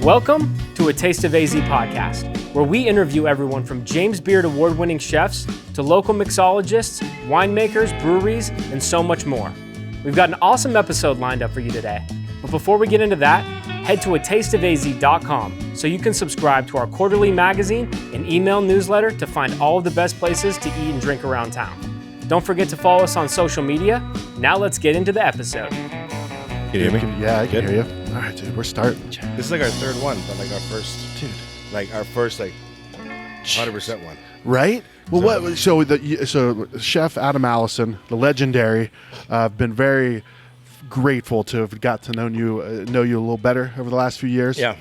Welcome to A Taste of AZ podcast, where we interview everyone from James Beard award-winning chefs to local mixologists, winemakers, breweries, and so much more. We've got an awesome episode lined up for you today. But before we get into that, head to atasteofaz.com so you can subscribe to our quarterly magazine and email newsletter to find all of the best places to eat and drink around town. Don't forget to follow us on social media. Now let's get into the episode. Can you hear me? Yeah, I can hear you. All right, dude, we're starting. This is like our third one, but like our first, 100% one. Right? Well, so Chef Adam Allison, the legendary, I've been very grateful to have got to know you a little better over the last few years. Yeah.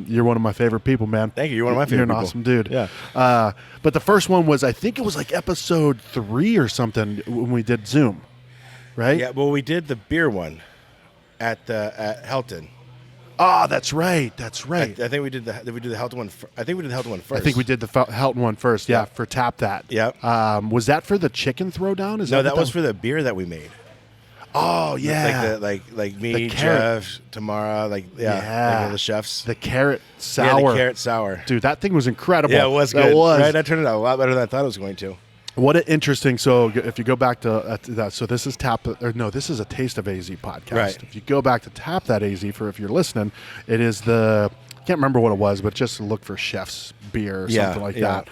You're one of my favorite people, man. Thank you. You're one of my favorite people. You're an awesome dude. Yeah. But the first one was, I think it was like episode 3 or something when we did Zoom, right? Yeah. Well, we did the beer one at Helton. Oh, that's right. That's right. I think we did the Helton one. I think we did the Helton one first. I think we did the Helton one first. Yeah, for Tap That. Yep. Was that for the chicken throwdown? No, that was for the beer that we made. Oh yeah, like me, Jeff, Tamara, like all the chefs. The carrot sour. Yeah, the carrot sour. Dude, that thing was incredible. Yeah, it was good. Right, that turned out a lot better than I thought it was going to. What an interesting. So if you go back to that, so this is this is a Taste of AZ podcast. Right. If you go back to Tap That AZ if you're listening, it is I can't remember what it was, but just look for Chef's beer or something like that.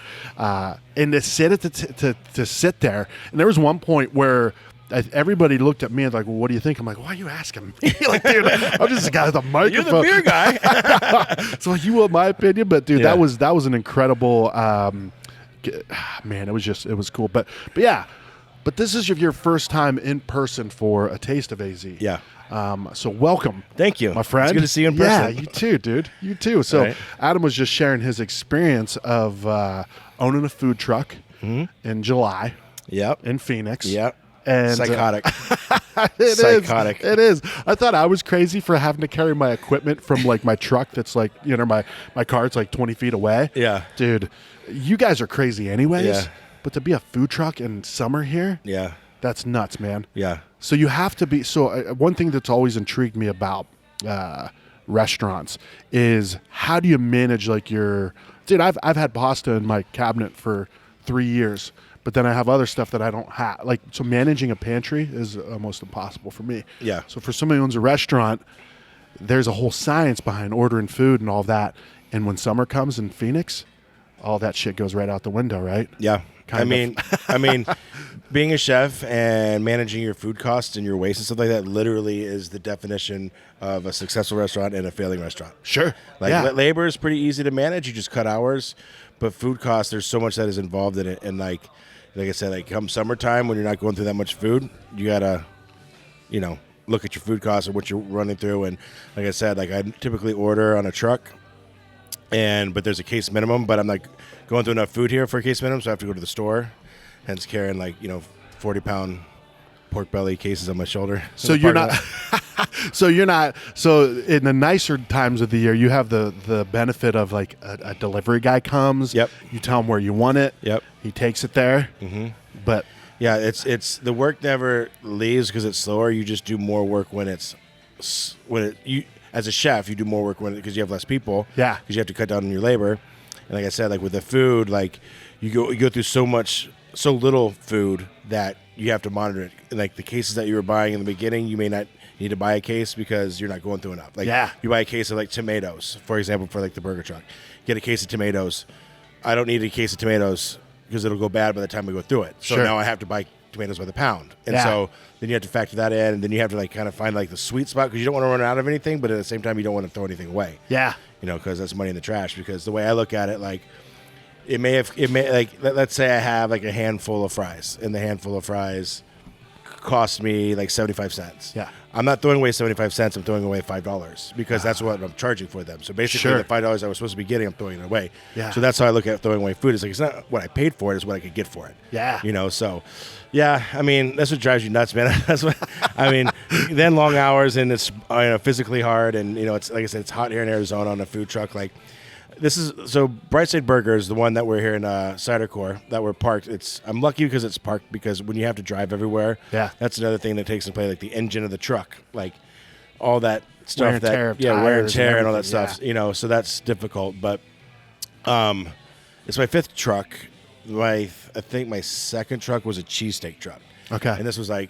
And to sit to sit there, and there was one point where everybody looked at me and like, well, what do you think? I'm like, why are you asking me? Like, dude, I'm just a guy with a microphone. You're the beer guy. So you want my opinion, but dude, that was an incredible. Man, it was cool. But this is your first time in person for A Taste of AZ. Yeah. So welcome. Thank you, my friend. It's good to see you in person. Yeah, you too, dude. You too. So right. Adam was just sharing his experience of owning a food truck in July. Yep. In Phoenix. Yep. And psychotic. Psychotic. It is. I thought I was crazy for having to carry my equipment from like my truck that's like, my car's like 20 feet away. Yeah. Dude, you guys are crazy anyways. Yeah. But to be a food truck in summer here, yeah, that's nuts, man. Yeah. So you have to be. So one thing that's always intrigued me about restaurants is how do you manage like your. Dude, I've had pasta in my cabinet for 3 years. But then I have other stuff that I don't have. Like, so managing a pantry is almost impossible for me. Yeah. So for somebody who owns a restaurant, there's a whole science behind ordering food and all that. And when summer comes in Phoenix, all that shit goes right out the window, right? Yeah. I mean, being a chef and managing your food costs and your waste and stuff like that literally is the definition of a successful restaurant and a failing restaurant. Sure. Like labor is pretty easy to manage. You just cut hours. But food costs, there's so much that is involved in it. And like I said, like come summertime when you're not going through that much food, you got to, look at your food costs and what you're running through. And like I said, like I typically order on a truck, but there's a case minimum, but I'm like going through enough food here for a case minimum, so I have to go to the store, hence carrying 40-pound pork belly cases on my shoulder. So you're not, so in the nicer times of the year, you have the benefit of like a delivery guy comes. Yep. You tell him where you want it. Yep. He takes it there. Mm-hmm. But yeah, it's the work never leaves because it's slower. You just do more work as a chef, you do more work because you have less people. Yeah. Because you have to cut down on your labor. And like I said, like with the food, like you go through so little food that you have to monitor it. And like the cases that you were buying in the beginning, you may not need to buy a case because you're not going through enough. Like you buy a case of like tomatoes, for example, for like the burger truck. Get a case of tomatoes. I don't need a case of tomatoes because it'll go bad by the time we go through it. So now I have to buy tomatoes by the pound. And so then you have to factor that in, and then you have to like kind of find like the sweet spot because you don't want to run out of anything, but at the same time you don't want to throw anything away. Yeah. Because that's money in the trash. Because the way I look at it, like it may like let's say I have like a handful of fries, and the handful of fries cost me like 75 cents. Yeah. I'm not throwing away 75 cents. I'm throwing away $5 because that's what I'm charging for them. So basically, the $5 I was supposed to be getting, I'm throwing it away. Yeah. So that's how I look at throwing away food. It's like it's not what I paid for it; it's what I could get for it. Yeah. So yeah. I mean, that's what drives you nuts, man. That's what I mean. Then long hours, and it's physically hard, and it's like I said, it's hot here in Arizona on a food truck. Like This is so Brightside Burgers, the one that we're here in Cider Corps that we're parked. I'm lucky because it's parked, because when you have to drive everywhere, yeah, that's another thing that takes into play, like the engine of the truck, like all that stuff wear and that tear of wear and tires tear and all that everything, stuff. You know, so that's difficult. But it's my 5th truck. I think my 2nd truck was a cheesesteak truck. Okay. And this was like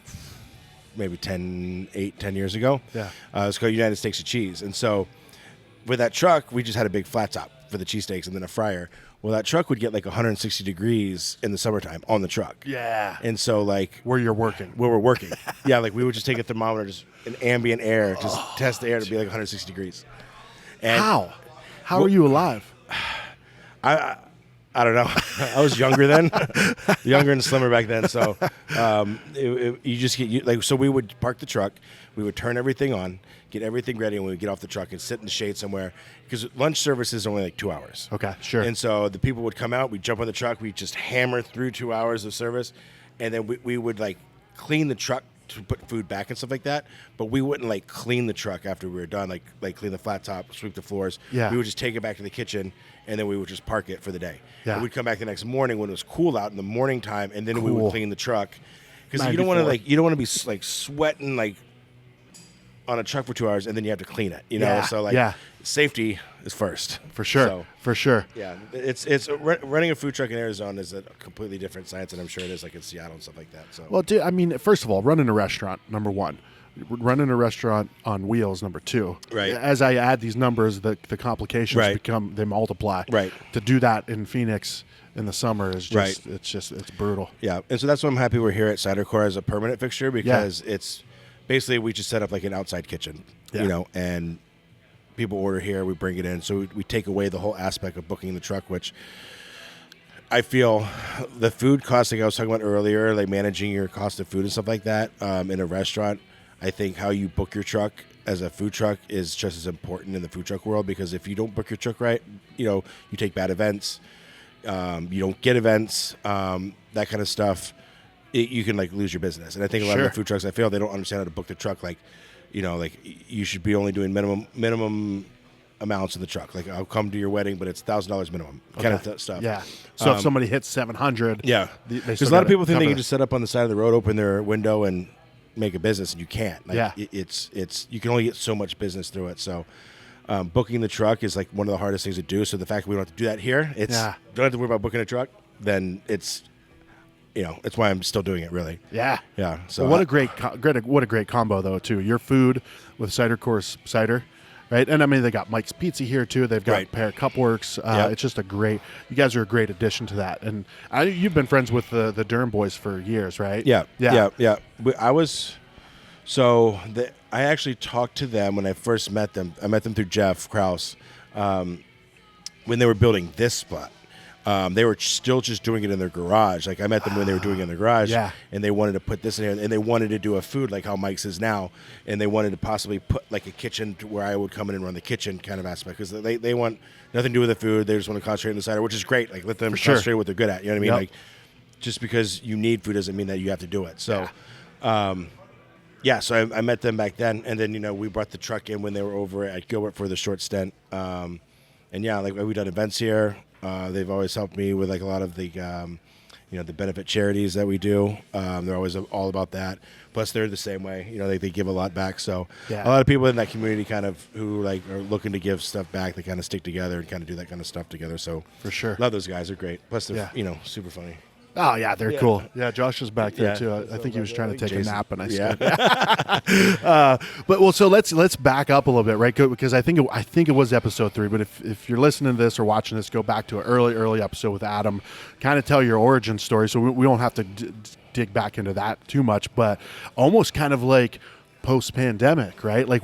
maybe 10 years ago. Yeah. It was called United Steaks of Cheese. And so with that truck, we just had a big flat top for the cheesesteaks and then a fryer. Well, that truck would get like 160 degrees in the summertime on the truck. Yeah. And so like Where you're working. where we're working. Yeah, like we would just take a thermometer, just in ambient air, just test the air to be like 160 degrees. And How are you alive? I don't know. I was younger then, younger and slimmer back then. So you just get so we would park the truck, we would turn everything on, get everything ready, and we would get off the truck and sit in the shade somewhere because lunch service is only like 2 hours. Okay, sure. And so the people would come out, we'd jump on the truck, we'd just hammer through 2 hours of service, and then we would like clean the truck to put food back and stuff like that, but we wouldn't like clean the truck after we were done, like clean the flat top, sweep the floors. Yeah. We would just take it back to the kitchen, and then we would just park it for the day. Yeah. And we'd come back the next morning when it was cool out in the morning time, and then we Cool. would clean the truck because you don't want to be like sweating like on a truck for 2 hours and then you have to clean it. You know, Yeah. so like Yeah. safety is first For sure. So, For sure. yeah, it's running a food truck in Arizona is a completely different science, and I'm sure it is like in Seattle and stuff like that. So Well, dude, I mean, first of all, running a restaurant, number one. Running a restaurant on wheels, number two. Right. As I add these numbers, the complications Right. they multiply. Right. To do that in Phoenix in the summer is just, Right. it's brutal. yeah, and so that's why I'm happy we're here at Cider Corps as a permanent fixture because it's basically we just set up like an outside kitchen, Yeah. you know, and people order here, we bring it in, so we take away the whole aspect of booking the truck, which I feel the food cost, like I was talking about earlier, like managing your cost of food and stuff like that in a restaurant. I think how you book your truck as a food truck is just as important in the food truck world because if you don't book your truck right, you know, you take bad events, you don't get events, that kind of stuff. You can like lose your business. And I think a lot of the food trucks, I feel they don't understand how to book the truck. Like, you know, like you should be only doing minimum amounts of the truck. Like I'll come to your wedding, but it's $1,000 minimum kind of stuff. Yeah. So if somebody hits 700, yeah, because a lot of people think they can just set up on the side of the road, open their window, and make a business, and you can't. Like, Yeah. It's you can only get so much business through it. So booking the truck is like one of the hardest things to do. So the fact that we don't have to do that here, don't have to worry about booking a truck. Then it's, you know, it's why I'm still doing it. Really. Yeah. Yeah. So Well, what a great combo though too. Your food with Cider Corps cider, right? And I mean they got Mike's Pizza here too. They've got Right. Pear Cupworks. Yep. It's just you guys are a great addition to that. And you've been friends with the Durham boys for years, right? Yeah. Yeah. I actually talked to them when I first met them. I met them through Jeff Krause when they were building this spot. They were still just doing it in their garage. Like I met them when they were doing it in their garage, Yeah. and they wanted to put this in here, and they wanted to do a food like how Mike's is now, and they wanted to possibly put like a kitchen to where I would come in and run the kitchen kind of aspect because they want nothing to do with the food. They just want to concentrate on the cider, which is great. Like let them concentrate on what they're good at. You know what I mean? Yep. Like just because you need food doesn't mean that you have to do it. So. So I met them back then, and then you know we brought the truck in when they were over at Gilbert for the short stint, and yeah, like we've done events here. They've always helped me with like a lot of the, the benefit charities that we do. They're always all about that. Plus, they're the same way. You know, they give a lot back. So Yeah. a lot of people in that community kind of who like are looking to give stuff back. They kind of stick together and kind of do that kind of stuff together. So For sure. love those guys. They're great. Plus, they're Yeah. super funny. Oh yeah, they're cool. Yeah, Josh is back there Yeah. too. I think he was trying to take Jason. a nap, and I Yeah. But so let's back up a little bit, right? Because I think it was episode 3. But if you're listening to this or watching this, go back to an early episode with Adam, kind of tell your origin story. So we don't have to dig back into that too much, but almost kind of like post pandemic, right? Like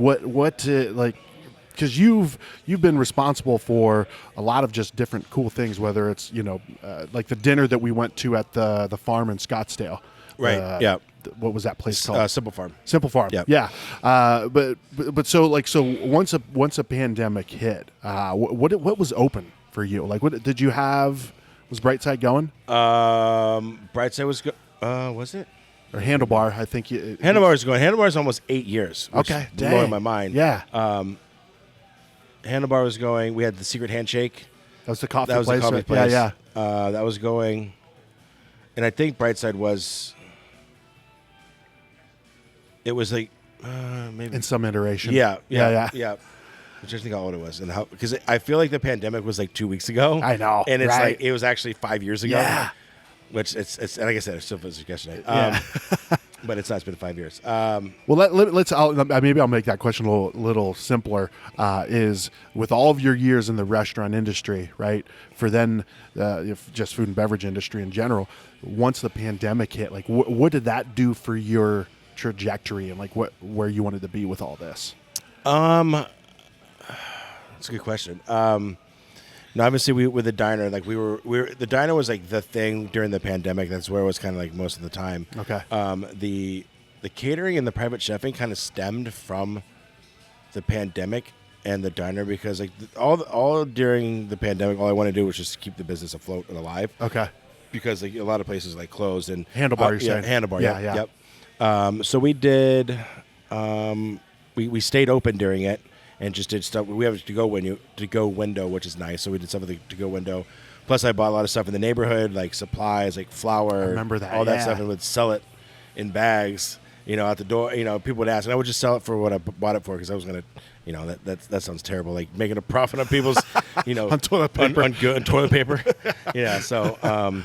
because you've been responsible for a lot of just different cool things, whether it's like the dinner that we went to at the farm in Scottsdale. Right. Yeah. What was that place called? Simple Farm. Simple Farm. Yep. Yeah. But so once a pandemic hit, what was open for you? Like what did you have? Was Brightside going? Brightside was was it? Or Handlebar? I think Handlebar is going. Handlebar is almost 8 years. Which Okay. is blowing my mind. Yeah. Handlebar was going. We had the Secret Handshake. That was the coffee That was place. the coffee right? place. Yeah. That was going. And I think Brightside was. It was like Maybe in some iteration. Yeah. Which I think how old it was, and how, because I feel like the pandemic was like 2 weeks ago. I know, and it's right? like it was actually 5 years ago. Yeah. Which it's and like I said, it still feels like yesterday. But it's not. It's been 5 years. Well, let's. Maybe I'll make that question a little simpler. Is with all of your years in the restaurant industry, right? For then, if just food and beverage industry in general. Once the pandemic hit, like what did that do for your trajectory and like where you wanted to be with all this? That's a good question. No, obviously we with the diner, like we were the diner was like the thing during the pandemic. That's where it was kind of like most of the time. Okay. The catering and the private chefing kind of stemmed from the pandemic and the diner, because like all during the pandemic, all I wanted to do was just keep the business afloat and alive. Okay. Because like a lot of places like closed and Handlebar, you're saying? Handlebar. Yeah. Yep. So we did. We stayed open during it and just did stuff. We have a to-go window, which is nice. So we did stuff with the to-go window. Plus, I bought a lot of stuff in the neighborhood, like supplies, like flour, I remember that, all that stuff, and would sell it in bags. Out the door. People would ask, and I would just sell it for what I bought it for, because I was gonna. That sounds terrible. Like making a profit on people's, on toilet paper, on toilet paper. Yeah. So.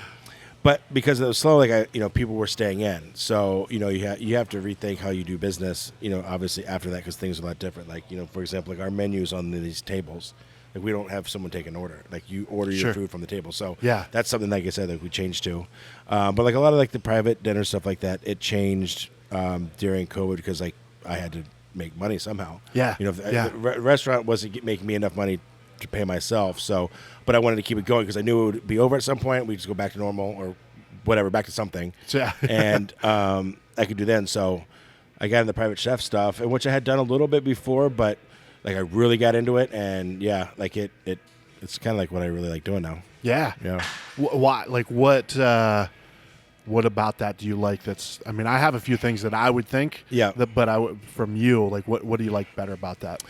But because it was slow, like people were staying in, so you have to rethink how you do business. Obviously after that, because things are a lot different. Like for example, like our menus on these tables, like we don't have someone take an order. Like you order your food from the table. So yeah, that's something like I said that we changed to. But like a lot of like the private dinner stuff like that, it changed during COVID, because like I had to make money somehow. Yeah. The restaurant wasn't making me enough money to pay myself. So, but I wanted to keep it going because I knew it would be over at some point. We'd just go back to normal or whatever, back to something. Yeah. And I could do then. So I got in the private chef stuff, and which I had done a little bit before, but like I really got into it, and yeah, like it's kind of like what I really like doing now. Yeah. Yeah. Why? Like what about that do you like? That's. I mean, I have a few things that I would think. Yeah. But from you, like what do you like better about that?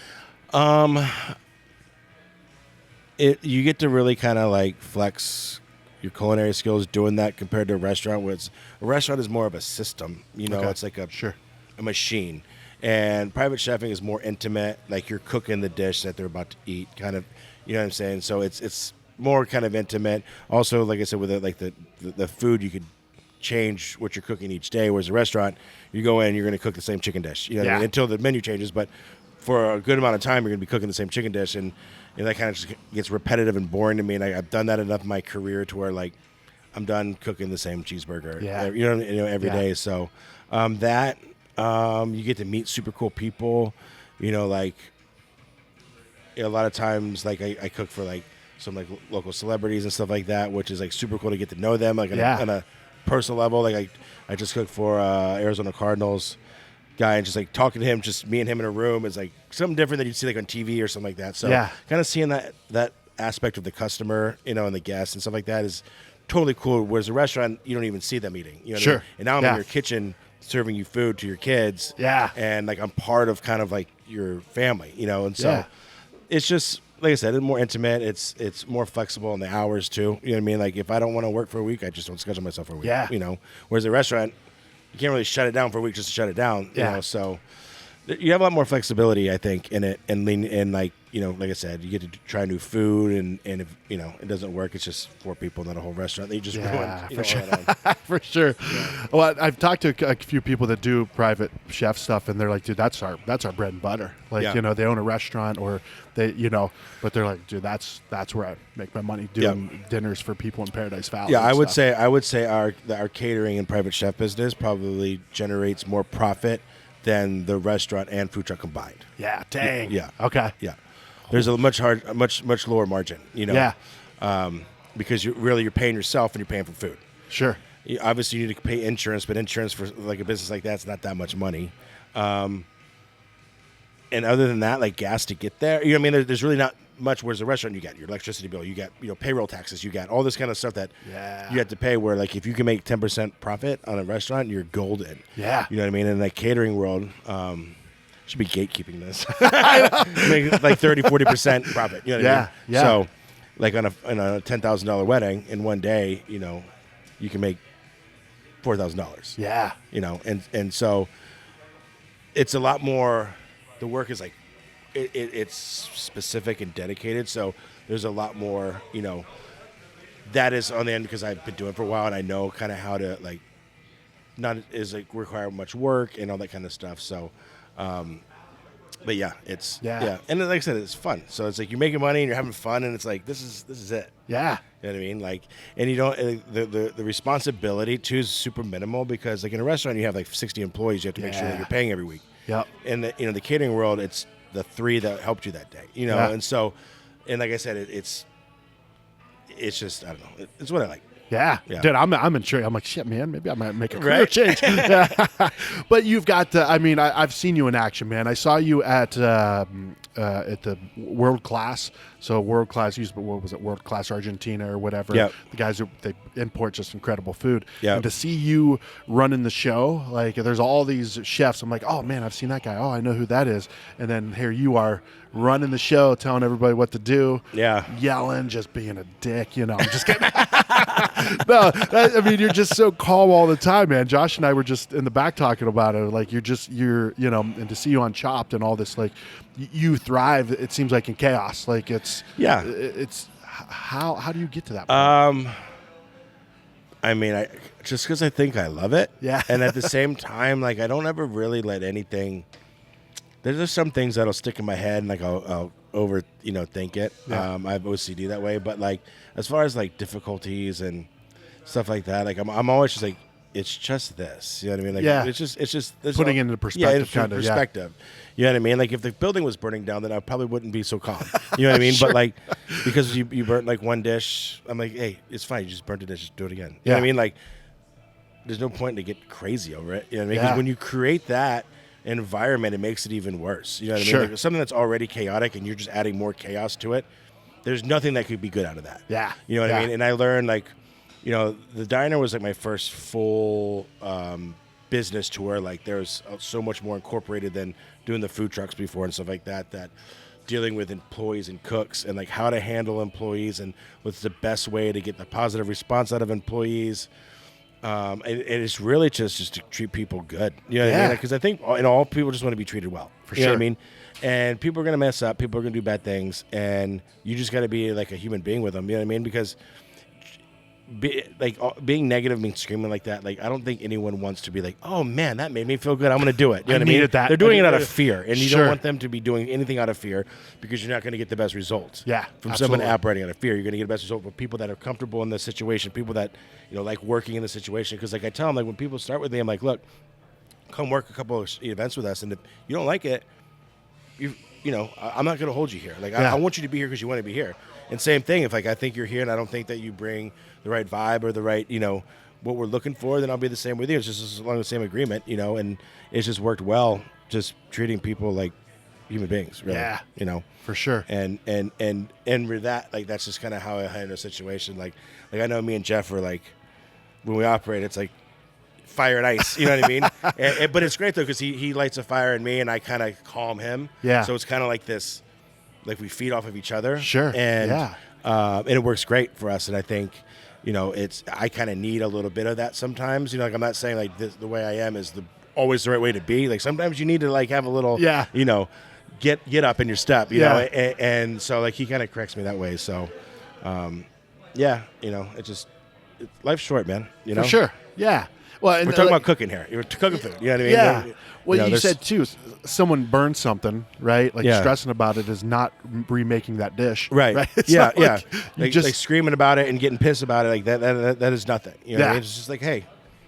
You get to really kind of like flex your culinary skills doing that, compared to a restaurant, where a restaurant is more of a system. Okay. It's like a machine. And private chefing is more intimate, like you're cooking the dish that they're about to eat, kind of, you know what I'm saying? So it's more kind of intimate. Also, like I said, with the food, you could change what you're cooking each day, whereas a restaurant, you go in, you're going to cook the same chicken dish, what I mean? Until the menu changes, but for a good amount of time, you're going to be cooking the same chicken dish, and that kind of just gets repetitive and boring to me. And I've done that enough in my career to where like I'm done cooking the same cheeseburger, every day. So you get to meet super cool people, like a lot of times, like I cook for like some like local celebrities and stuff like that, which is like super cool to get to know them like on a personal level. Like I just cooked for Arizona Cardinals guy, and just like talking to him, just me and him in a room, is like something different than you'd see like on TV or something like that. So kind of seeing that aspect of the customer, and the guests and stuff like that is totally cool. Whereas a restaurant, you don't even see them eating. What I mean? And now I'm in your kitchen serving you food to your kids. Yeah. And like I'm part of kind of like your family, and so it's just, like I said, it's more intimate. It's more flexible in the hours too. You know what I mean? Like if I don't want to work for a week, I just don't schedule myself for a week. Yeah. Whereas a restaurant, you can't really shut it down for a week just to shut it down. So you have a lot more flexibility, I think, in it, and lean in, like I said, you get to try new food, and if it doesn't work, it's just 4 people, not a whole restaurant. They just ruin. For sure. For sure. Yeah. Well, I've talked to a few people that do private chef stuff, and they're like, dude, that's our bread and butter. Like they own a restaurant, or they but they're like, dude, that's where I make my money doing dinners for people in Paradise Valley. Yeah, I would say our catering and private chef business probably generates more profit than the restaurant and food truck combined. Yeah, dang. Yeah. Okay. Yeah. There's a much lower margin, Yeah. Because you're paying yourself and you're paying for food. Sure. Obviously, you need to pay insurance, but insurance for like a business like that's not that much money. And other than that, like gas to get there, there's really not much. Whereas a restaurant, you got your electricity bill, you got payroll taxes, you got all this kind of stuff that you have to pay. Where like if you can make 10% profit on a restaurant, you're golden. Yeah, you know what I mean. In that catering world, should be gatekeeping this. Make like 30-40% profit. You know what I mean? Yeah. So like on a $10,000 wedding in one day, you can make $4,000. Yeah. And so it's a lot more. The work is like it's specific and dedicated. So there's a lot more, that is on the end because I've been doing it for a while and I know kind of how to like not is like require much work and all that kind of stuff. So, but yeah, it's and then, like I said, it's fun. So it's like you're making money and you're having fun and it's like this is it. Yeah, you know what I mean. Like, and you don't the responsibility too is super minimal because like in a restaurant you have like 60 employees. You have to make sure that you're paying every week. Yep. And the catering world, it's the 3 that helped you that day. And so, and like I said, it's just I don't know. It's what I like. Yeah. Dude, I'm intrigued. I'm like, shit, man, maybe I might make a career change. But you've got, I've seen you in action, man. I saw you at the World Class. So World Class, what was it, World Class Argentina or whatever. Yep. The guys, they import just incredible food. Yep. And to see you running the show, like there's all these chefs. I'm like, oh, man, I've seen that guy. Oh, I know who that is. And then here you are running the show, telling everybody what to do. Yeah. Yelling, just being a dick, I'm just kidding. No, you're just so calm all the time, man. Josh and I were just in the back talking about it. Like and to see you on Chopped and all this, like you thrive. It seems like in chaos. Like it's how do you get to that point? I just because I think I love it. Yeah. And at the same time, like I don't ever really let anything. There's just some things that'll stick in my head and like I'll over think it. Yeah. I have OCD that way, but like as far as like difficulties and stuff like that, like I'm always just like it's just this. You know what I mean? Like it's just putting it into perspective. Perspective. You know what I mean? Like if the building was burning down, then I probably wouldn't be so calm. You know what I mean? Sure. But like because you burnt like one dish, I'm like, hey, it's fine. You just burnt a dish, just do it again. You know what I mean? Like there's no point to get crazy over it. You know what I mean? Because when you create that environment, it makes it even worse. You know what I mean? Sure. Like something that's already chaotic and you're just adding more chaos to it. There's nothing that could be good out of that. Yeah. You know what I mean? And I learned like, the diner was like my first full business tour. Like there's so much more incorporated than doing the food trucks before and stuff like that, that dealing with employees and cooks and like how to handle employees and what's the best way to get the positive response out of employees. And it's really just to treat people good. You know what I mean? Because I think all people just want to be treated well. For you know sure. what I mean? And people are going to mess up. People are going to do bad things. And you just got to be like a human being with them. You know what I mean? Because being negative, being screaming like that, like I don't think anyone wants to be like, oh man, that made me feel good. I'm going to do it. You know what I mean? That. They're doing it out of fear. And you Sure. don't want them to be doing anything out of fear because you're not going to get the best results. Yeah, From absolutely. someone operating out of fear. You're going to get the best result from people that are comfortable in the situation, people that, like working in the situation. Because like I tell them, like when people start with me, I'm like, look, come work a couple of events with us. And if you don't like it, I'm not going to hold you here. Like I want you to be here because you want to be here. And same thing, if like I think you're here and I don't think that you bring the right vibe or the right, what we're looking for, then I'll be the same with you. It's just along the same agreement, and it's just worked well, just treating people like human beings, really. Yeah. For sure. And with that, like that's just kind of how I handle a situation. Like I know me and Jeff are like, when we operate, it's like fire and ice, you know what I mean? But it's great though because he lights a fire in me and I kind of calm him. Yeah. So it's kind of like this. Like we feed off of each other. Sure. And it works great for us. And I think, I kind of need a little bit of that sometimes. Like I'm not saying like the way I am is always the right way to be. Like sometimes you need to like have a little, get up in your step, you know. And so like he kind of corrects me that way. So, life's short, man. For sure. Yeah. Well, we're talking about cooking here. You're cooking food. You know what I mean? Yeah. Well, you said too, someone burned something, right? Like stressing about it is not remaking that dish, right? It's like screaming about it and getting pissed about it, like that is nothing. You know what I mean? It's just like, hey,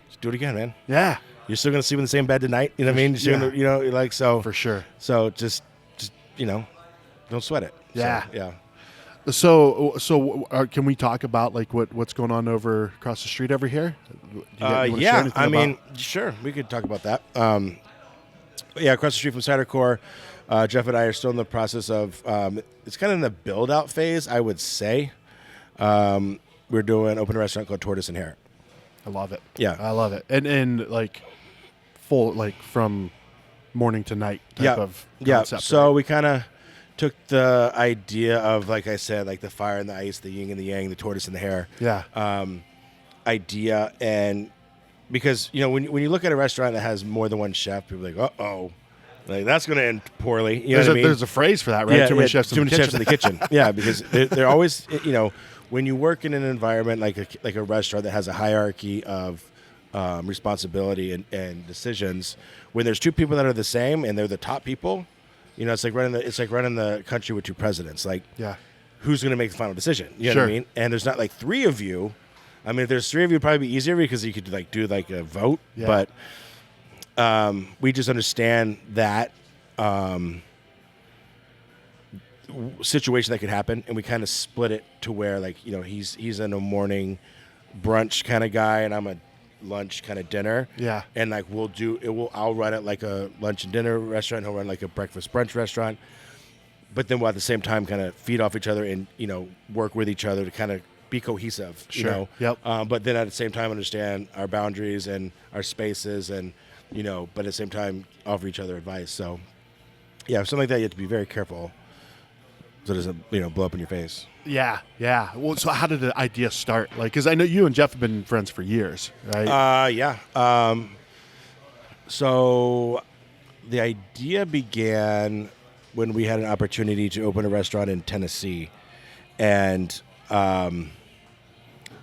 just do it again, man. Yeah. You're still gonna sleep in the same bed tonight. You know what I mean? So for sure. So just don't sweat it. Yeah. So can we talk about like what's going on over across the street over here? Sure, we could talk about that. Across the street from Cider Corps, Jeff and I are still in the process of. It's kind of in the build out phase, I would say. We're doing open a restaurant called Tortoise and Hare. I love it. Yeah, I love it, and like full like from morning to night type of concept. So we kind of took the idea of, like I said, like the fire and the ice, the yin and the yang, the tortoise and the hare idea. And because, when you look at a restaurant that has more than one chef, people are like, uh-oh, Like that's going to end poorly. You know what I mean? There's a phrase for that, right? Too many chefs in the kitchen. Yeah, because they're always, when you work in an environment like a restaurant that has a hierarchy of responsibility and decisions, when there's two people that are the same and they're the top people, it's like running the country with two presidents. Like, who's going to make the final decision? You know what I mean? And there's not like three of you. I mean, if there's three of you, it'd probably be easier because you could do a vote. Yeah. But we just understand that situation that could happen, and we kind of split it to where he's in a morning brunch kind of guy, and I'm a lunch kind of dinner. Yeah. And I'll run it like a lunch and dinner restaurant. He'll run like a breakfast brunch restaurant. But then we'll at the same time kind of feed off each other and work with each other to kind of be cohesive. Sure. Yep. But then at the same time understand our boundaries and our spaces and but at the same time offer each other advice. So yeah, something like that you have to be very careful so it doesn't blow up in your face. Yeah. Well, so how did the idea start? Like, because I know you and Jeff have been friends for years, right? Yeah. So the idea began when we had an opportunity to open a restaurant in Tennessee, and I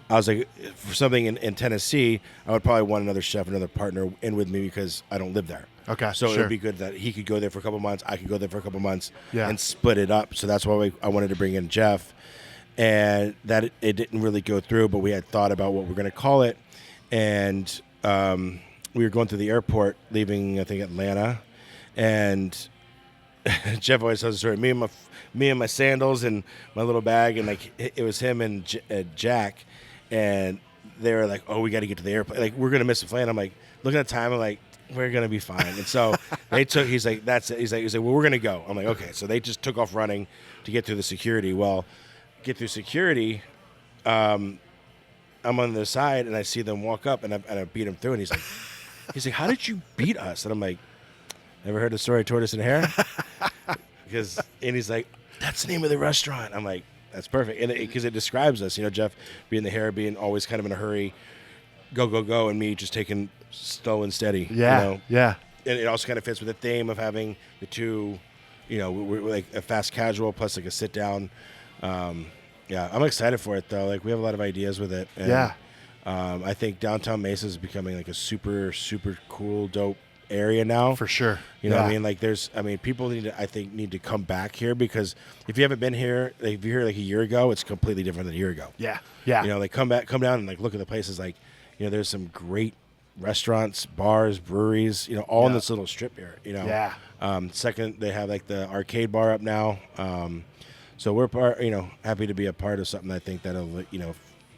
was like, for something in Tennessee, I would probably want another chef, another partner in with me because I don't live there. Okay, so sure. It would be good that he could go there for a couple months, I could go there for a couple months, yeah. and split it up. So that's why I wanted to bring in Jeff, and that it didn't really go through, but we had thought about what we're going to call it, and we were going through the airport, leaving, I think, Atlanta, and Jeff always tells the story. Me and my sandals and my little bag, and like it was him and Jack, and they were like, "Oh, we got to get to the airplane. Like we're gonna miss the plane." I'm like, looking at the time, I'm like, "We're gonna be fine." And so they took. He's like, "That's it." He's like, "Well, we're gonna go." I'm like, "Okay." So they just took off running to get through the security. Well, get through security. I'm on the side, and I see them walk up, and I beat him through. And he's like, "How did you beat us?" And I'm like, "Ever heard the story of Tortoise and Hare?" And he's like, "That's the name of the restaurant." I'm like, "That's perfect," and because it describes us, Jeff being the hare, being always kind of in a hurry, go, and me just taking slow and steady. Yeah, yeah. And it also kind of fits with the theme of having the two, we're like a fast casual plus like a sit down. Yeah, I'm excited for it though. Like we have a lot of ideas with it. And, yeah. I think downtown Mesa is becoming like a super, super cool, dope area now. For sure. What I mean? Like people need to come back here because if you haven't been here, like if you're here like a year ago, it's completely different than a year ago. Yeah. Yeah. Like come down and like look at the places like, there's some great restaurants, bars, breweries, all in this little strip here, Yeah. Second, they have like the arcade bar up now. So we're happy to be a part of something I think that'll,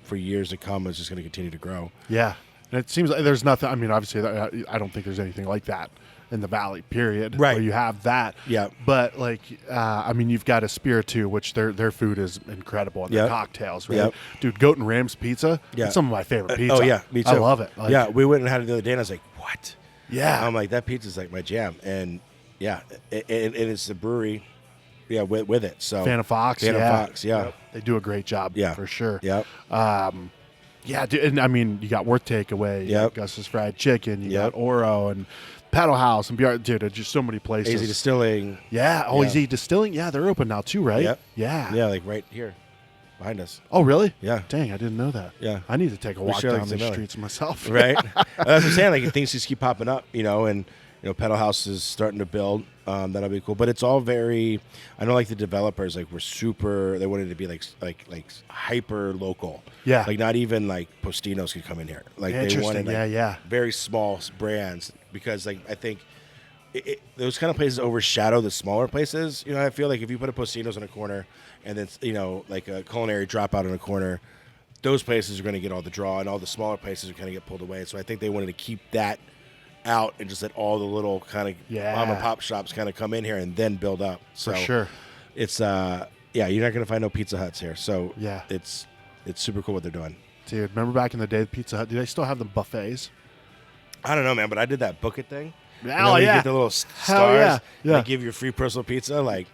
for years to come is just going to continue to grow. Yeah. And it seems like there's nothing, I mean, obviously, I don't think there's anything like that in the Valley, period. Right. Where you have that. Yeah. But, like, I mean, you've got Espiritu, which their food is incredible, and their cocktails, right? Yep. Dude, Goat and Ram's Pizza, that's some of my favorite pizza. Oh, yeah, me too. I love it. Like, yeah, we went and had it the other day, and I was like, what? Yeah. I'm like, that pizza's like my jam. And, yeah, and it's the brewery, with it. So Fan of Fox, Fox, yeah. Yep. They do a great job, for sure. Yep. Yeah, dude, and I mean, you got Worth Takeaway, you got Gus's Fried Chicken, you got Oro and Paddle House and BR. Dude, there's just so many places. Easy Distilling. Yeah. Oh, Easy Distilling. Yeah, they're open now too, right? Yep. Yeah. Yeah, like right here behind us. Oh, really? Yeah. Dang, I didn't know that. Yeah. I need to take a walk sure down the streets myself. Right? That's what I'm saying. Like things just keep popping up, and Paddle House is starting to build. That'll be cool. But it's all very. I know, like the developers, like were super. They wanted to be like hyper local. Yeah. Like not even like Postinos could come in here. Like they wanted very small brands because like I think those kind of places overshadow the smaller places. I feel like if you put a Postinos in a corner and then like a culinary dropout in a corner, those places are going to get all the draw, and all the smaller places are going to get pulled away. So I think they wanted to keep that out and just let all the little kind of mom and pop shops kind of come in here and then build up. So for sure, it's you're not going to find no Pizza Huts here. So yeah, it's super cool what they're doing. Dude, remember back in the day, Pizza Hut? Do they still have the buffets? I don't know, man, but I did that book it thing. Oh, you get the little stars. Yeah. They give you a free personal pizza. Like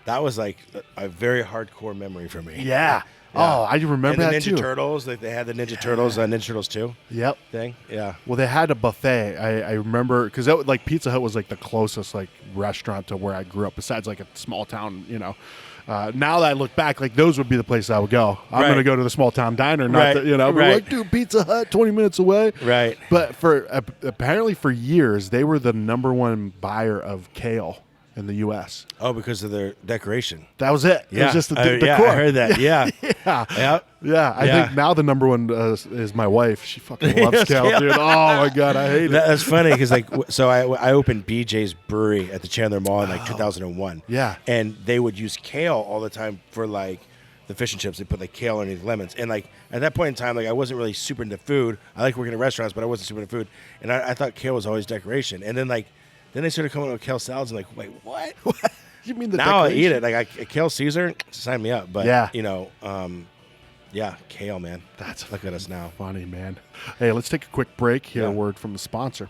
That was like a very hardcore memory for me. Yeah. Oh, I remember and that the too. Ninja Turtles, like they had the Ninja Turtles, Ninja Turtles 2 Yep. thing. Yeah. Well, they had a buffet. I remember because like Pizza Hut was like the closest like restaurant to where I grew up. Besides like a small town, now that I look back, like those would be the places I would go. I'm going to go to the small town diner, not the, but like, dude, Pizza Hut, 20 minutes away. Right. But apparently for years they were the number one buyer of kale in the U.S. Oh, because of their decoration. That was it. Yeah. It was just the I core. heard that. Yeah. Yeah. I think now the number one is my wife. She fucking loves kale, dude. Oh my god, I hate it. That's funny because I opened BJ's Brewery at the Chandler Mall in 2001. Yeah. And they would use kale all the time for like the fish and chips. They put like kale underneath lemons. And like at that point in time, like I wasn't really super into food. I like working in restaurants, but I wasn't super into food. And I thought kale was always decoration. And then then they started coming up with kale salads. And like, wait, what? You mean the now decoration? I eat it. Like a kale Caesar, sign me up. But kale, man. Look at us now. Funny, man. Hey, let's take a quick break. Hear a word from the sponsor.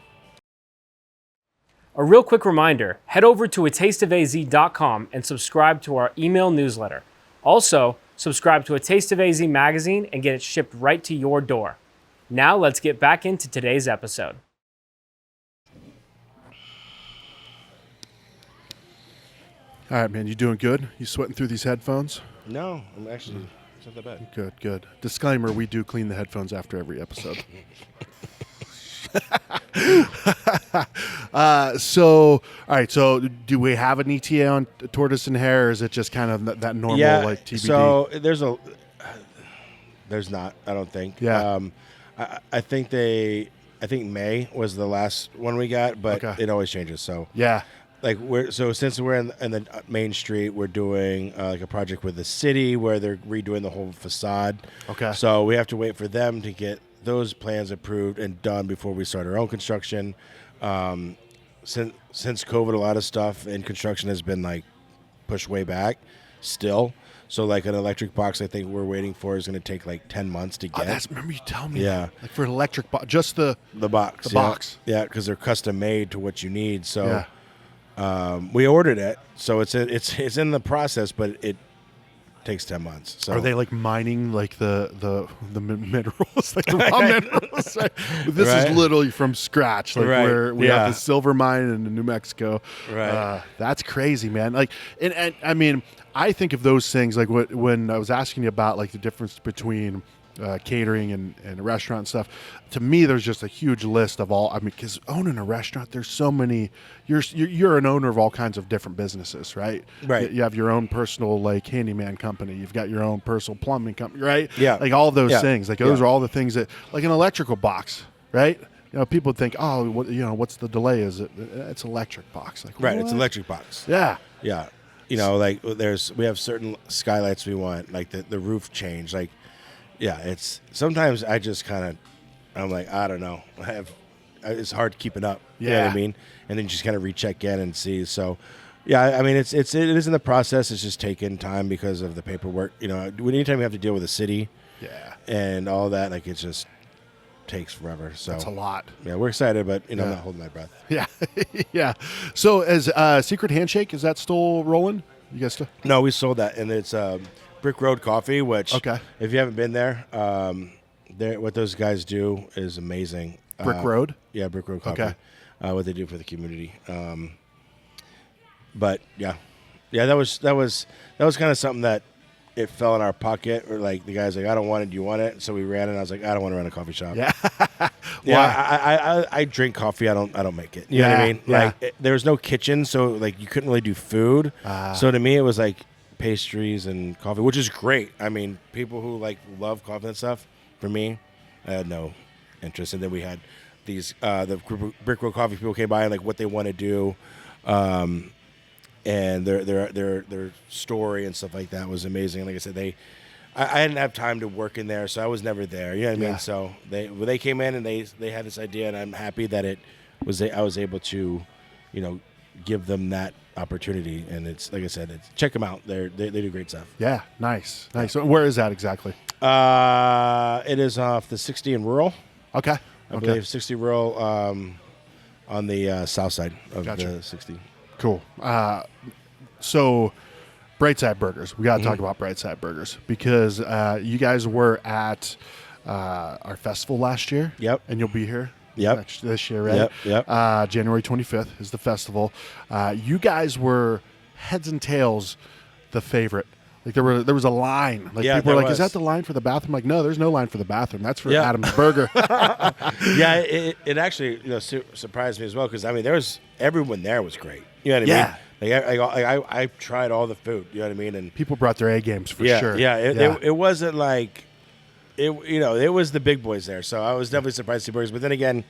A real quick reminder, head over to atasteofaz.com and subscribe to our email newsletter. Also, subscribe to A Taste of AZ magazine and get it shipped right to your door. Now let's get back into today's episode. All right, man. You doing good? You sweating through these headphones? No, I'm actually, it's not that bad. Good. Disclaimer, we do clean the headphones after every episode. All right. So do we have an ETA on Tortoise and Hare, or is it just kind of that normal like TBD? So there's not, I don't think. Yeah. I think May was the last one we got, but it always changes. So yeah. Like since we're in the main street, we're doing like a project with the city where they're redoing the whole facade. Okay. So we have to wait for them to get those plans approved and done before we start our own construction. Since COVID, a lot of stuff in construction has been like pushed way back still. So like an electric box, I think we're waiting for is going to take like 10 months to get. Remember you telling me? Yeah. Like for an electric box, just the box. The box. Yeah, because they're custom made to what you need. So. Yeah. We ordered it, so it's in the process, but it takes 10 months. So are they like mining like the minerals, like the raw minerals? Right? This is literally from scratch, like where we have the silver mine in New Mexico. Right, that's crazy, man. Like, and I mean, I think of those things like when I was asking you about like the difference between catering and a restaurant and stuff. To me, there's just a huge list of all. I mean, because owning a restaurant, there's so many. You're an owner of all kinds of different businesses, right? Right. You have your own personal like handyman company. You've got your own personal plumbing company, right? Yeah. Like all of those things. Like those are all the things that, like an electrical box, right? People think, oh, what's the delay? Is it? It's electric box. Like right. What? It's electric box. Yeah. Yeah. Like we have certain skylights we want, like the roof change, like. Yeah, it's sometimes I just I'm like, I don't know. It's hard keeping up. Yeah. You know what I mean? And then just kind of recheck in and see. So, yeah, I mean, it is in the process. It's just taking time because of the paperwork. Anytime you have to deal with the city, and all that, like it just takes forever. So that's a lot. Yeah, we're excited, but I'm not holding my breath. Yeah, yeah. So, as Secret Handshake, is that still rolling? You guys still? No, we sold that, and it's Brick Road Coffee, which if you haven't been there, what those guys do is amazing. Brick Road? Yeah, Brick Road Coffee. Okay. What they do for the community. But that was kind of something that it fell in our pocket, or like the guy's like, I don't want it, do you want it? So we ran it, and I was like, I don't want to run a coffee shop. Yeah. I drink coffee, I don't make it. You know what I mean? Yeah. Like there was no kitchen, so like you couldn't really do food. So to me it was like pastries and coffee, which is great. I mean, people who like love coffee and stuff, for me, I had no interest. And then we had these the Brick Road Coffee people came by and like what they want to do, and their story and stuff like that was amazing. Like I said, I didn't have time to work in there, so I was never there. You know what I mean? So they came in and they had this idea, and I'm happy that I was able to, give them that opportunity. And it's like I said, check them out. They do great stuff. Yeah, nice. So where is that exactly? It is off the 60 in Rural. Okay. I believe 60 Rural on the south side of the 60. Cool. So Brightside Burgers. We got to talk about Brightside Burgers because you guys were at our festival last year. Yep. And you'll be here. Yep. This year, right? Yep. January 25th is the festival. You guys were heads and tails the favorite. Like there was a line. Like people were like, "Is that the line for the bathroom?" Like, no, there's no line for the bathroom. That's for Adam's Burger. It actually surprised me as well because I mean everyone there was great. You know what I mean? Like I tried all the food. You know what I mean? And people brought their A games for sure. It wasn't like it was the big boys there. So I was definitely surprised to see burgers. But then again,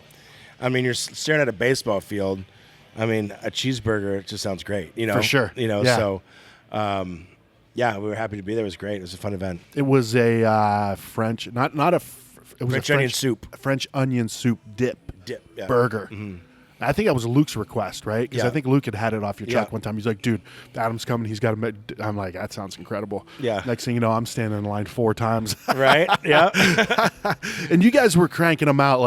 I mean, you're staring at a baseball field. I mean, a cheeseburger just sounds great. You know, for sure. You know, so. Yeah, we were happy to be there. It was great. It was a fun event. It was a French, it was French onion soup. French onion soup dip burger. Mm-hmm. I think that was Luke's request, right? Because I think Luke had it off your truck one time. He's like, "Dude, Adam's coming. He's got to." I'm like, "That sounds incredible." Yeah. Next thing you know, I'm standing in line 4 times. Right. Yeah. And you guys were cranking them out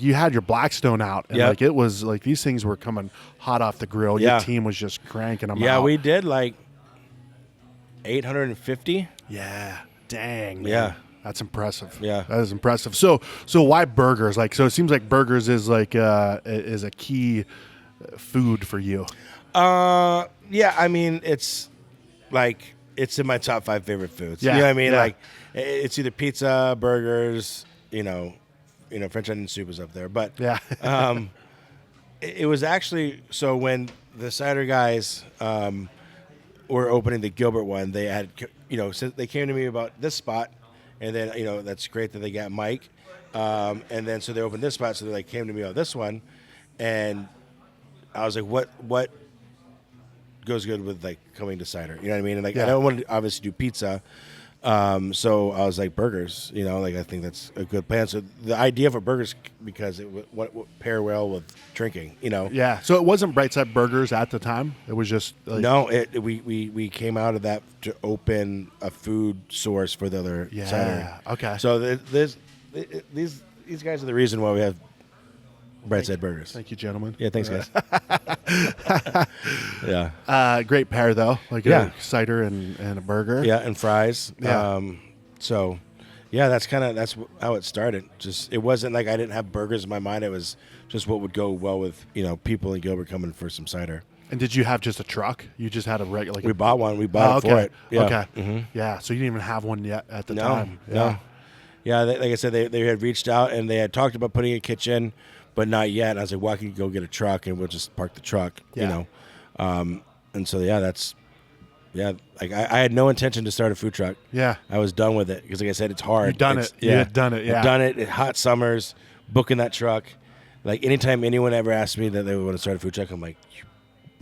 you had your Blackstone out, and like it was like these things were coming hot off the grill. Your team was just cranking them out. Yeah, we did like 850. Yeah. Dang, man. Yeah. That's impressive. Yeah. That is impressive. So why burgers? Like, so it seems like burgers is like is a key food for you. Yeah, I mean, it's like it's in my top 5 favorite foods. Yeah. You know what I mean? Yeah. Like it's either pizza, burgers, you know, French onion soup is up there. But it was actually so when the cider guys were opening the Gilbert one, they had, since they came to me about this spot, and then, that's great that they got Mike. And then so they opened this spot, so they came to me about this one, and I was like, what goes good with coming to cider? You know what I mean? And I don't want to obviously do pizza. So I was like burgers, I think that's a good plan. So the idea for burgers, because it would pair well with drinking, Yeah. So it wasn't Brightside Burgers at the time. It was just no. We came out of that to open a food source for the other cider. Okay. So these guys are the reason why we have Brightside Burgers. Thank you, gentlemen. Yeah, thanks, guys. Yeah. Great pair, though. A cider and a burger. Yeah, and fries. Yeah. That's how it started. Just it wasn't like I didn't have burgers in my mind. It was just what would go well with people in Gilbert coming for some cider. And did you have just a truck? You just had a regular? We bought one. We bought it for it. Yeah. Okay. Mm-hmm. Yeah. So you didn't even have one yet at the time. No. Yeah. Like I said, they had reached out and they had talked about putting a kitchen, but not yet. And I was like, "Well, I can go get a truck and we'll just park the truck." Yeah. And so like I had no intention to start a food truck. Yeah. I was done with it because, like I said, it's hard. You've done it. Yeah. You had done it. Yeah. I've done it. Hot summers, booking that truck. Like anytime anyone ever asks me that they want to start a food truck, I'm like, you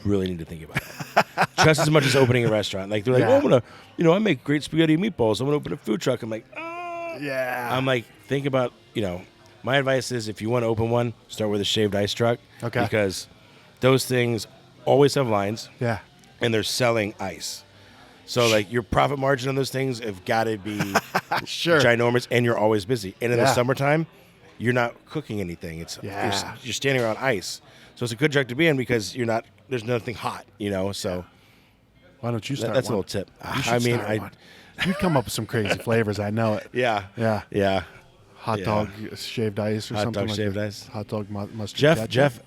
really need to think about it. Just as much as opening a restaurant. Like they're like, "Oh, I'm gonna, I make great spaghetti and meatballs. I'm gonna open a food truck." I'm like, yeah. I'm like, think about, my advice is if you want to open one, start with a shaved ice truck. Okay. Because those things always have lines. Yeah. And they're selling ice. So, your profit margin on those things have got to be ginormous, and you're always busy. And in the summertime, you're not cooking anything. You're standing around ice. So it's a good truck to be in because there's nothing hot, so. Why don't you start That's one? a little tip. You'd come up with some crazy flavors. I know it. Yeah. Yeah. Yeah. Hot dog shaved ice or something like shaved that. ice. Hot dog mustard ketchup. Jeff.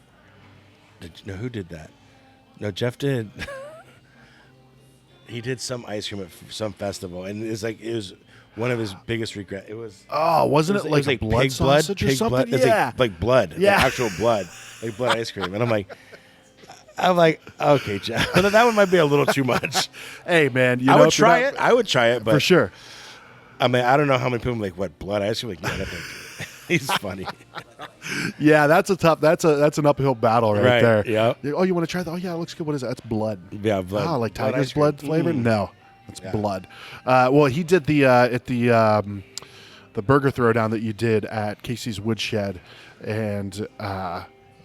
Who did that? No, Jeff did. He did some ice cream at some festival, and it was one of his biggest regrets. It was. Oh, wasn't it like blood pig sausage or pig something? Blood. Yeah, it's like blood. Yeah, like actual blood, like blood ice cream. And I'm like, okay, Jeff. That one might be a little too much. Hey, man, I would try it. I would try it, but for sure. I mean, I don't know how many people are like, what, blood ice cream? Like, yeah, he's funny. Yeah, that's an uphill battle right there. Yeah. Oh, you want to try that? Oh, yeah, it looks good. What is that? That's blood. Yeah, blood. Oh, like tiger's blood flavor? No, it's blood. Well, he did the burger throwdown that you did at Casey's Woodshed, and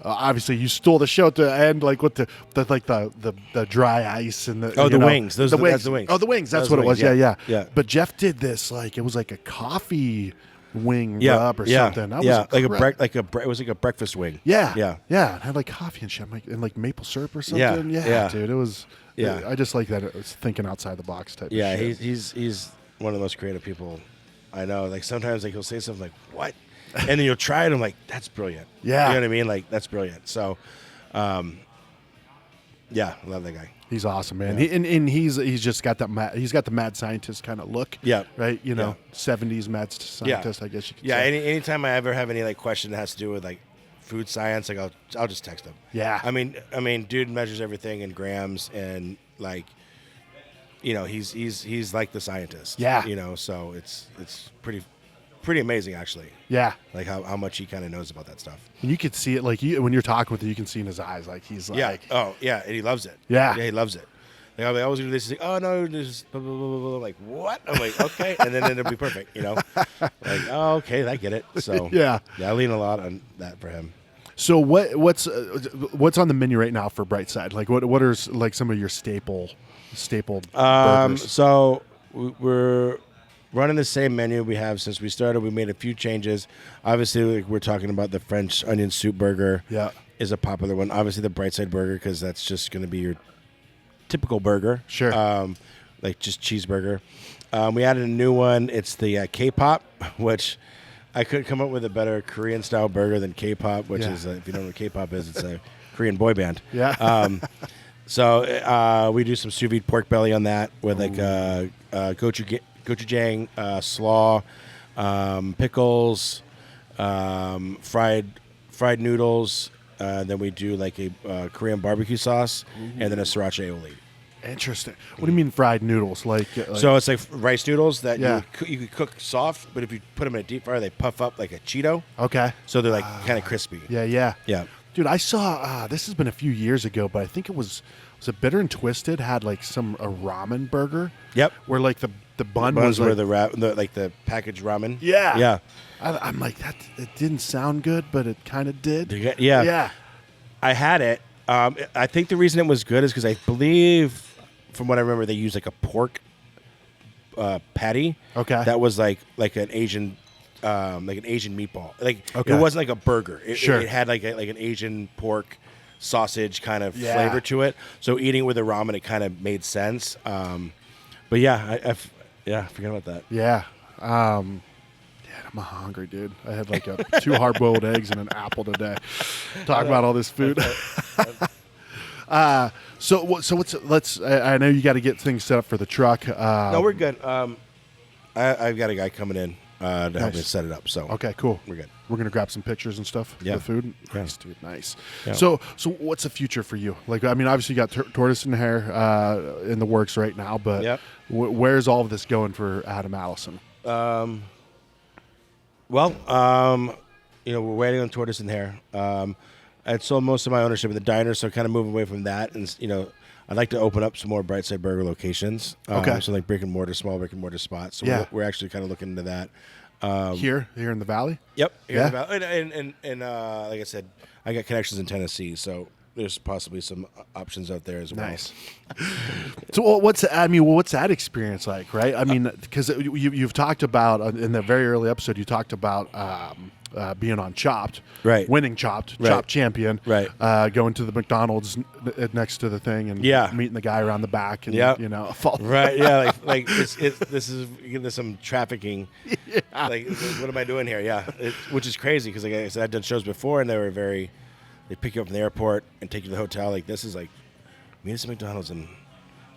obviously you stole the show at the end, like with the dry ice and the wings. That's the wings. Oh, the wings. That's what it was. Yeah. But Jeff did this it was like a coffee wing rub or something. That was it was like a breakfast wing. Yeah. It had like coffee and shit, and like maple syrup or something. Yeah, dude, it was Yeah. I just like that it's thinking outside the box type. Yeah, of shit. he's one of the most creative people I know. Like sometimes like he'll say something like what, and then you'll try it. And I'm like, that's brilliant. Yeah. You know what I mean? Like that's brilliant. So, yeah, I love that guy. He's awesome, man. Yeah. And he's just got that he's got the mad scientist kind of look. Yeah. Right. 70s mad scientist. I guess you could Yeah. say. Anytime I ever have any like question that has to do with like food science, like I'll just text him. Yeah. I mean, dude measures everything in grams and like, he's like the scientist. Yeah. So it's pretty amazing actually. Yeah. Like how much he kind of knows about that stuff. And you could see it like when you're talking with him, you can see in his eyes like he's like. Yeah. Oh yeah, and he loves it. Yeah. Yeah, he loves it. Like I always do this. He's like, oh no, this is blah, blah, blah, blah, blah. Like what? I'm like okay, and then it'll be perfect. Like oh okay, I get it. So Yeah. I lean a lot on that for him. So what's on the menu right now for Brightside? Like what are like some of your staple burgers? So we're running the same menu we have since we started. We made a few changes. Obviously, like we're talking about the French onion soup burger. Yeah. Is a popular one. Obviously, the Brightside burger because that's just going to be your typical burger. Sure. Like just cheeseburger. We added a new one. It's the K-pop, which I couldn't come up with a better Korean style burger than K-pop, which is if you don't know what K-pop is, it's a Korean boy band. Yeah. So we do some sous vide pork belly on that with like gochujang, slaw, pickles, fried noodles. Then we do like a Korean barbecue sauce and then a sriracha aioli. Interesting. What do you mean fried noodles? Like So it's like rice noodles that Yeah. you could cook soft, but if you put them in a deep fryer, they puff up like a Cheeto. okay. So they're like kind of crispy. Yeah. Yeah. Dude, I saw this has been a few years ago, but I think it was it Bitter and Twisted had like a ramen burger. Yep. Where like the bun Buns was were like, the packaged ramen. Yeah. Yeah. I'm like that. It didn't sound good, but it kind of did. Yeah. Yeah. I had it. I think the reason it was good is because I believe, from what I remember, they used like a pork patty. Okay. That was like an Asian meatball. Like Okay. it wasn't like a burger. Sure. It had like an Asian pork sausage kind of Yeah. flavor to it. So eating it with the ramen, it kind of made sense. But yeah, I forget about that. Yeah. Dad, I'm hungry, dude. I had like 2 hard-boiled eggs and an apple today. Talk about all this food. So let's. I know you got to get things set up for the truck. No, we're good. I've got a guy coming in to help me Nice. set it up. So Okay, cool. we're good. We're gonna grab some pictures and stuff Yeah. of the food. Yeah. Nice, dude. Nice. Yeah. So what's the future for you? Like, I mean, obviously you got Tortoise and Hare in the works right now, but Yep. where's all of this going for Adam Allison? Well, we're waiting on Tortoise and Hare. I sold most of my ownership in the diner, so kind of moving away from that. And, I'd like to open up some more Brightside Burger locations. Okay. So like small brick and mortar spots. So Yeah. we're actually kind of looking into that. Here in the valley. Yep. Yeah. And like I said, I got connections in Tennessee, so there's possibly some options out there as well. Nice. So what's that experience like, right? I mean, because you've talked about in the very early episode, you talked about being on Chopped, Right. winning Chopped, Right. Chopped champion, Right. Going to the McDonald's next to the thing and Yeah. meeting the guy around the back and Yeah. fall. Right, yeah, like there's some trafficking. Yeah. Like, what am I doing here? Yeah, which is crazy because, like I said, I've done shows before and they pick you up from the airport and take you to the hotel. Like, this is like, meet us at McDonald's in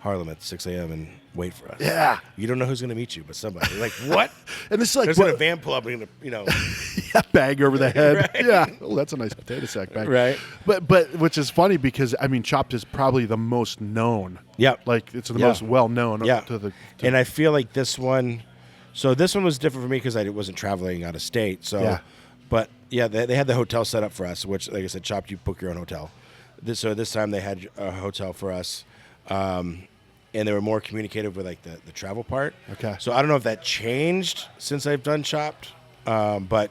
Harlem at 6 a.m. and wait for us. Yeah. You don't know who's going to meet you, but somebody. Like, what? And this is like There's going to van pull up and, bag over the head. Right. Yeah. Oh, that's a nice potato sack bag. Right. But which is funny because I mean Chopped is probably the most known. Yeah. Like it's the Yeah. most well known. Yeah. And I feel like this one was different for me because I wasn't traveling out of state. So, Yeah. But yeah, they had the hotel set up for us, which, like I said, Chopped, you book your own hotel. So this time they had a hotel for us. And they were more communicative with like the travel part. Okay. So I don't know if that changed since I've done Chopped, but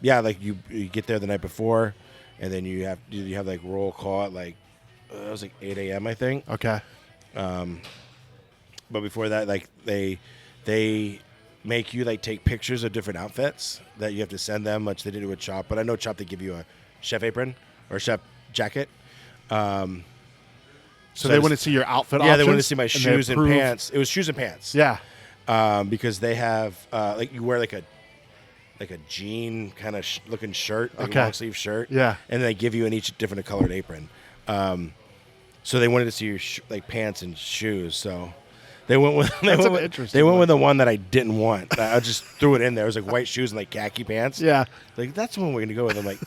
yeah, like you get there the night before, and then you have like roll call at like it was like 8 a.m. I think. Okay. But before that, like they make you like take pictures of different outfits that you have to send them, which they did with Chopped. But I know Chopped, they give you a chef apron or a chef jacket. So they wanted to see your outfit. Yeah, options, they wanted to see my shoes and approved. pants. It was shoes and pants. Yeah. Because they have like you wear like a jean kind of looking shirt, like a long sleeve shirt. Yeah. And they give you an each different colored apron. So they wanted to see your like pants and shoes. So they went with the one that I didn't want. I just threw it in there. It was like white shoes and like khaki pants. Yeah. Like that's the one we're gonna go with. I'm like,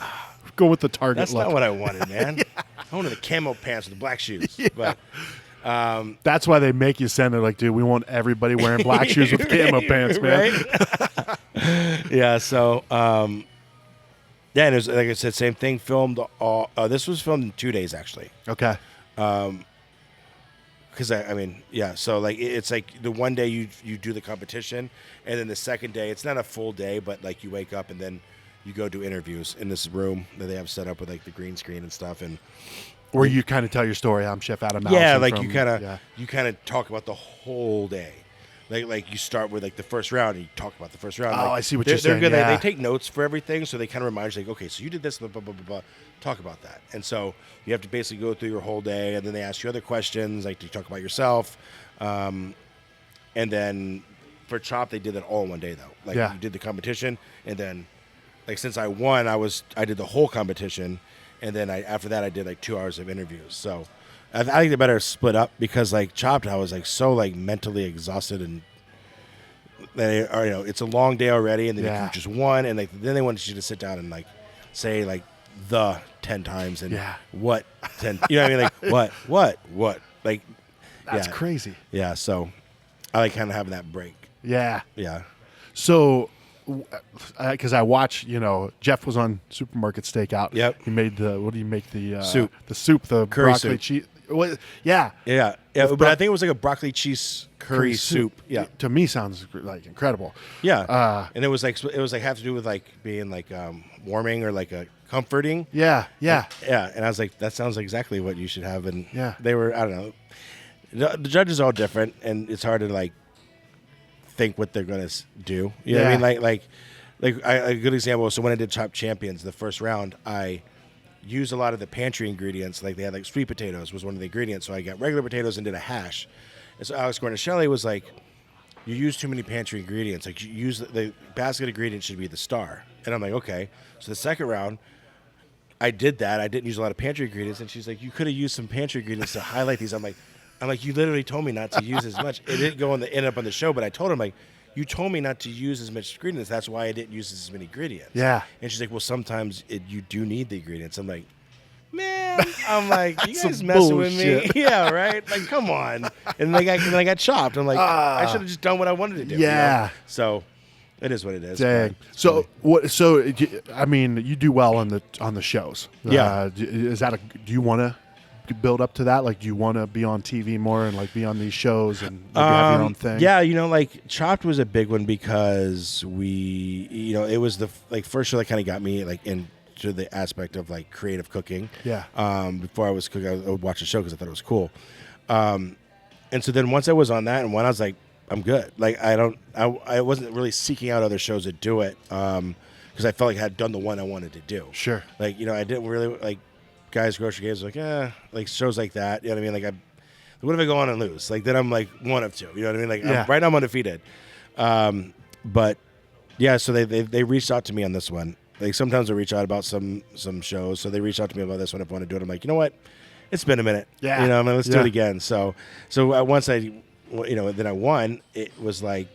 go with the Target. that's look. not what I wanted, man. I wanted the camo pants with the black shoes. Yeah. But that's why they make you send it. Like, dude, we want everybody wearing black shoes with camo pants, man. Right? Yeah. So, yeah, and it was, like I said, same thing. Filmed all. This was filmed in 2 days, actually. Okay. Because I mean, yeah. So like, it's like the one day you do the competition, and then the second day, it's not a full day, but like you wake up and then you go do interviews in this room that they have set up with like the green screen and stuff, and. Where you kind of tell your story. I'm Chef Adam Allison. Yeah, like you kind of talk about the whole day. Like you start with like the first round and you talk about the first round. Oh, like, I see what you're saying. Good. Yeah. They take notes for everything, so they kind of remind you like, okay, so you did this, blah, blah, blah, blah, blah. Talk about that. And so you have to basically go through your whole day, and then they ask you other questions, like you talk about yourself. And then for Chop, they did that all in one day though. Like you did the competition, and then like since I won, I did the whole competition. And then after that, I did like 2 hours of interviews. So I think they better split up because like Chopped, I was like so like mentally exhausted and it's a long day already. And then you just won, and then they wanted you to sit down and like say like the 10 times and what 10. You know what I mean? Like what? Like that's crazy. Yeah. So I like kind of having that break. Yeah. Yeah. So. Because I watch, Jeff was on Supermarket Stakeout. Yep. He made what do you make the soup? The soup, the curry broccoli soup. cheese. Yeah. But I think it was like a broccoli cheese curry soup. Yeah. To me, sounds like incredible. Yeah. And it was like have to do with like being like warming or like a comforting. Yeah. And I was like, that sounds exactly what you should have. And they were, I don't know, the judges are all different, and it's hard to like think what they're gonna do. You know what I mean? Like a good example. So when I did Chopped Champions, the first round, I used a lot of the pantry ingredients. Like they had like sweet potatoes was one of the ingredients. So I got regular potatoes and did a hash. And so Alex Guarnaschelli was like, "You use too many pantry ingredients. Like you use the basket ingredients should be the star." And I'm like, "Okay." So the second round, I did that. I didn't use a lot of pantry ingredients, and she's like, "You could have used some pantry ingredients to highlight these." I'm like, you literally told me not to use as much. It didn't end up on the show, but I told him like, you told me not to use as much ingredients. That's why I didn't use as many ingredients. Yeah. And she's like, well, sometimes you do need the ingredients. I'm like, man, you guys messing with me? Yeah, right. Like, come on. And then I got chopped. I'm like, I should have just done what I wanted to do. Yeah. You know? So it is what it is. Dang. So what? So I mean, you do well on the shows. Yeah. Do you want to build up to that? Like, do you want to be on TV more and like be on these shows and maybe have your own thing? Yeah, like Chopped was a big one because it was the first show that kind of got me like into the aspect of like creative cooking. Yeah. Before I was cooking, I would watch the show because I thought it was cool. And so then once I was on that, and when I was like, I'm good. Like I wasn't really seeking out other shows to do it because I felt like I had done the one I wanted to do. Sure. Like I didn't really like. Guys, grocery games, like shows like that. You know what I mean? Like, what if I go on and lose? Like, then I'm like one of two. You know what I mean? Like, right now I'm undefeated. But yeah, so they reached out to me on this one. Like, sometimes they reach out about some shows. So they reached out to me about this one if I want to do it. I'm like, you know what? It's been a minute. Yeah. You know, let's do it again. So once then I won. It was like,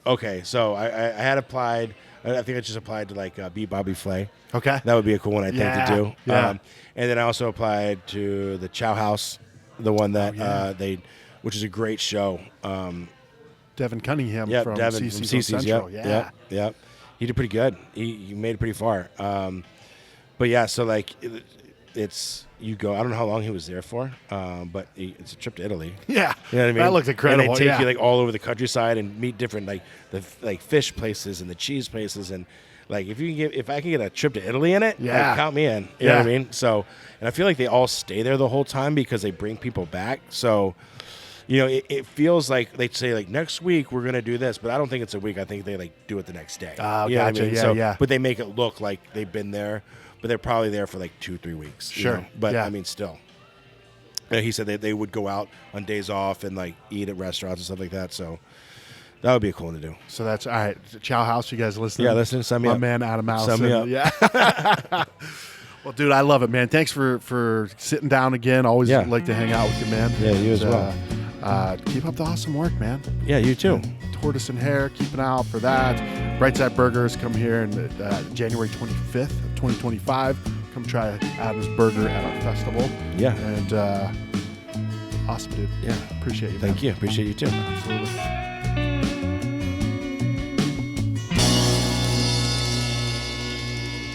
okay. So I had applied. I think I just applied to like Beat Bobby Flay. Okay. That would be a cool one, I think, to do. Yeah. And then I also applied to the Chow House, the one that which is a great show. Devin Cunningham from CC's Central. Yep. He did pretty good. He made it pretty far. But yeah, so like it's you go. I don't know how long he was there for, but it's a trip to Italy. Yeah, you know what I mean. That looks incredible. And they take you like all over the countryside and meet different like the fish places and the cheese places and. Like if I can get a trip to Italy in it, like, count me in. You know what I mean? So, and I feel like they all stay there the whole time because they bring people back. So, it feels like they say like next week we're gonna do this, but I don't think it's a week. I think they like do it the next day. Oh, you know gotcha. What I mean? Yeah. But they make it look like they've been there, but they're probably there for like 2-3 weeks. Sure. But I mean, still. he said they would go out on days off and like eat at restaurants and stuff like that. So that would be a cool one to do. So that's all right. Chow House, you guys listening? Yeah, listen. Sign me up. My man Adam Allison. Sign me up. Yeah. Well, dude, I love it, man. Thanks for sitting down again. Always like to hang out with you, man. Yeah, you as well. Keep up the awesome work, man. Yeah, you too. Tortoise and Hare, keep an eye out for that. Brightside Burgers, come here on January 25th, 2025. Come try Adam's Burger at our festival. Yeah. And awesome, dude. Yeah. Appreciate you, man. Thank you. Appreciate you too. Absolutely.